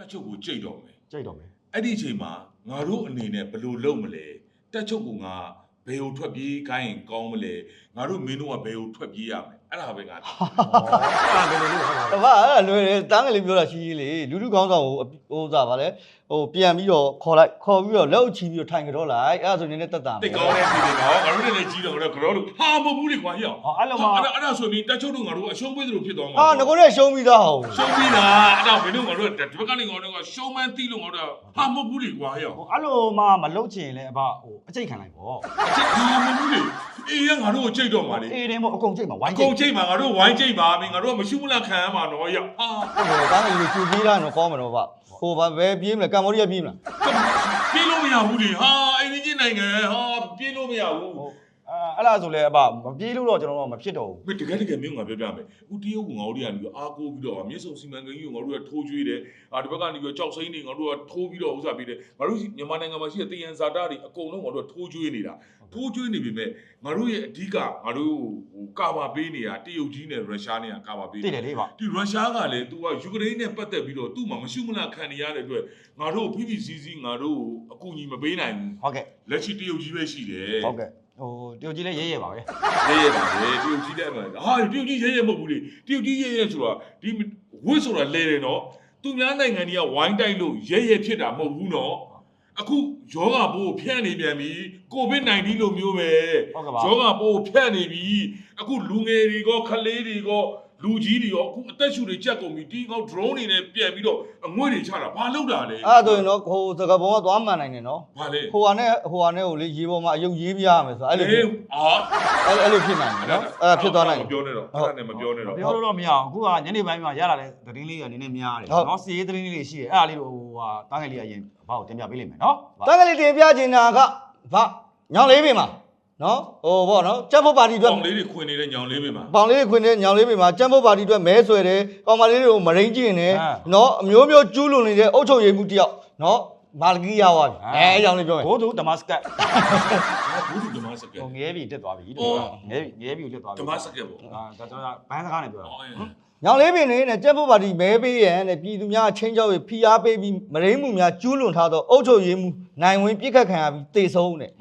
တက်ချုပ်ကိုကြိတ်တော့မယ်ကြိတ်တော့မယ်အဲ့ဒီအချိန်မှာငါတို့အနေနဲ့ဘယ်လိုလုပ်မလဲတက်ချုပ်ကငါဘယ်ကိုထွက်ပြေးခိုင်းကောင်းမလဲငါတို့မင်းတို့ကဘယ်ကိုထွက်ပြေးရမလဲအဲ့ဒါပဲငါအဲ့လွယ်တယ်တန်းကလေးပြောတာရှိကြီးလေလူလူကောင်းဆောင်ကိုဟိုစားပါလေဟိုပြန်ပြီးတော့ခေါ်ပြီးတော့လက်အုပ်ချီပြီးတော့ထိုင်ကြတော့လိုက်အဲ့ဒါဆိုနည်းနည်းတက်တာတိတ်ကောင်းတဲ့စီတွေနော်ငါတို့လည်းကြီးတော့ကတော့ဟာမဟုတ်ဘူးလေကွာဟိအောင်အဲ့လိုမှအဲ့ဒါဆိုပြီးတက်ချုပ်တို့ငါတို့အရှုံးပေးသလိုဖြစ်သွားမှာဟာငကိုနဲ့ရှုံးပြီးသားဟုတ်ရှုံးပြီးတာအဲ့ဒါမင်းတို့ငါတို့ဒီဘက်ကနေငါတို့ကရှုံးမှန်းတီးလို့ငါတို့ဟာမဟုတ်ဘူးလေကွာဟိအောင်အဲ့လိုမှမလုပ်ချင်လဲအဘဟိုအကျိတ်ခံလိုက်ပေါ့အကျိတ်ဟာမဟုတ်ဘူးလေအေးရငါတို့ကိုကြိတ်တော့မှာလေအေးတယ်မို့အကုန်ကြိတ်မှာဝိုင်းအကုန်ကြိတ်မှာငါတို့ဝိုင်းကြိတ်ပါမင်းငါတို့ကမရှိမလားခံရမှာနော်ဟိအောင်ဟာဟိုတန်းကလေးကျူပြေးတာတော့ကောင်းမှာတော့ဗျဟိုဘာပဲပြေးမလဲကမ္ဘောဒီးယားပြေးမလားပြေးလို့မရဘူးလေဟာအိမ်ကြီးနိုင်ငံဟာပြေးလို့မရဘူးအဲ့လားဆိုလဲအဘမပြေးလို့တော့ကျွန်တော်တို့မဖြစ်တော့ဘူးမင်းတကယ်မျိုးငါပြောပြမယ်ဦးတရုတ်ကငါတို့ကနေပြီးအားကိုးပြီးတော့မြစ်ဆုံစီမံကိန်းကြီးကိုငါတို့ကထိုးကျွေးတယ်ဒီဘက်ကနေပြီးကြောက်စိမ့်တွေငါတို့ကထိုးပြီးတော့ဥစားပေးတယ်ငါတို့မြန်မာနိုင်ငံမှာရှိတဲ့တယန်ဇာတာတွေအကုန်လုံးငါတို့ကထိုးကျွေးနေတာထိုးကျွေးနေပြီမဲ့ငါတို့ရဲ့အဓိကငါတို့ဟိုကာဘာပေးနေတာတရုတ်ကြီးနဲ့ရုရှားနဲ့ကာဘာပေးတယ်လေဗျဒီရုရှားကလည်း तू ကယူကရိန်းနဲ့ပတ်သက်ပြီးတော့သူ့မှာမရှိမလားခံနေရတဲ့အတွက်ငါတို့ဖိဖိစီးစီးငါတို့အကူအညီမပေးနိုင်ဘူးဟုတ်ကဲ့လက်ရှိတရုတ်ကြီးပဲရှိတယ်ဟုတ်ကဲ့ဟိုတရုတ်ကြီးလည်းရဲပါပဲရဲပါပဲတရုတ်ကြီးလည်းဟာတရုတ်ကြီးရဲမဟုတ်ဘူးလေတရုတ်ကြီးရဲဆိုတာဒီဝစ်ဆိုတာလဲတယ်နော်သူများနိုင်ငံတွေကဝိုင်းတိုက်လို့ရဲဖြစ်တာမဟုတ်ဘူးနော်အခုယောဂပိုးဖြန့်နေပြန်ပြီကိုဗစ် -19 လိုမျိုးပဲယောဂပိုးဖြန့်နေပြီအခုလူငယ်တွေကခလေးတွေကလူကြီးတွေရောအခုအသက်ရှူတွေကြက်ကုန်ပြီဒီကောက် drone တွေနဲ့ပြန်ပြီးတော့အငွေ့တွေချတာဘာလုပ်တာလဲအဲ့ဒါဆိုရင်တော့ဟိုစကပုံကသွားမှန်နိုင်တယ်နော်ဘာလဲဟိုဟာနဲ့ကိုလေရေပေါ်မှာအယုတ်ရေးပြရမယ်ဆိုအဲ့လိုအဲ့လိုဖြစ်နိုင်တယ်နော်အဲ့ဖြစ်သွားနိုင်တယ်မပြောနဲ့တော့အဲ့ဒါနဲ့မပြောနဲ့တော့ပြောလို့တော့မရအောင်အခုကညနေပိုင်းမှာရလာတဲ့သတင်းလေးကနည်းနည်းများတယ်နော်စီရေးသတင်းလေးရှိတယ်အဲ့ဒါလေးကိုဟိုဟာတားငယ်လေးအရင်ဘာကိုတင်ပြပေးလိမ့်မယ်နော်တားငယ်လေးတင်ပြချင်တာကဘာညောင်လေးပင်မှာနော်ဟိုပေါ့နော်ကျန်းဖို့ပါတီအတွက်ပေါင်လေးတွေခွင်နေတဲ့ညောင်လေးပင်မှာပေါင်လေးတွေခွင်နေတဲ့ညောင်လေးပင်မှာကျန်းဖို့ပါတီအတွက်မဲဆွဲတယ်ကောင်မလေးတွေကိုမရင်းကျင်တယ်နော်အမျိုးမျိုးကျူးလွန်နေတဲ့အုပ်ချုပ်ရေးမှုတယောက်နော်မာလကီရောက်သွားပြီအဲအကြောင်းလေးပြောမယ်ဘိုးသူဒမတ်စကတ်ဘိုးသူဒမတ်စကတ်ငဲပြီတက်သွားပြီငဲပြီတက်သွားပြီဒမတ်စကတ်ပေါ့ဒါကျွန်တော်ဘန်းစကားနဲ့ပြောတာညောင်လေးပင်နေနဲ့ကျက်ဖို့ပါတီမဲပေးရန်တဲ့ပြည်သူများအချင်းကြောက်ပြီးဖိအားပေးပြီးမရင်းမှုများကျူးလွန်ထားသောအုပ်ချုပ်ရေးမှုနိုင်ဝင်ပြစ်ခတ်ခံရပြီးတေဆုံးတဲ့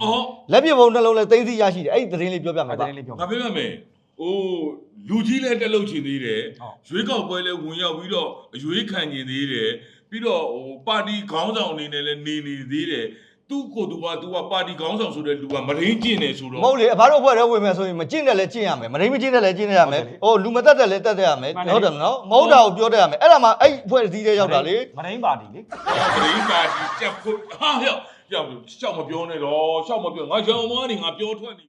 လက်ပြပုံနှလုံးလည်းသိသိရရှိတယ်အဲ့ဒီသတင်းလေးပြောပြမယ်သတင်းလေးပြောငါပြောပြမယ်အိုးလူကြီးလည်းတက်လို့ချင်သေးတယ်ရွေးကောက်ပွဲလည်းဝင်ရောက်ပြီးတော့အရွေးခံကျင်သေးတယ်ပြီးတော့ဟိုပါတီခေါင်းဆောင်အနေနဲ့လည်းနေသေးတယ်သူ့ကိုသူကပါတီခေါင်းဆောင်ဆိုတဲ့လူကမရင်းကျင်နေဆိုတော့မဟုတ်လေအဖားတို့အဖွဲ့ထဲဝင်မယ်ဆိုရင်မကျင့်တယ်လည်းကျင့်ရမယ်မရင်းမကျင့်တယ်လည်းကျင့်ရမယ်ဟိုလူမတက်တယ်လည်းတက်ရမယ်ဟုတ်တယ်နော်မဟုတ်တာကိုပြောတတ်ရမယ်အဲ့ဒါမှအဲ့အဖွဲ့အစည်းတွေရောက်တာလေမရင်းပါတီလေမရင်းပါတီချက်ဖို့ဟာဟဲ့ရှောက်မပြောနဲ့တော့ရှောက်မပြောငါရောင်မနေငါပြောထွက်နေ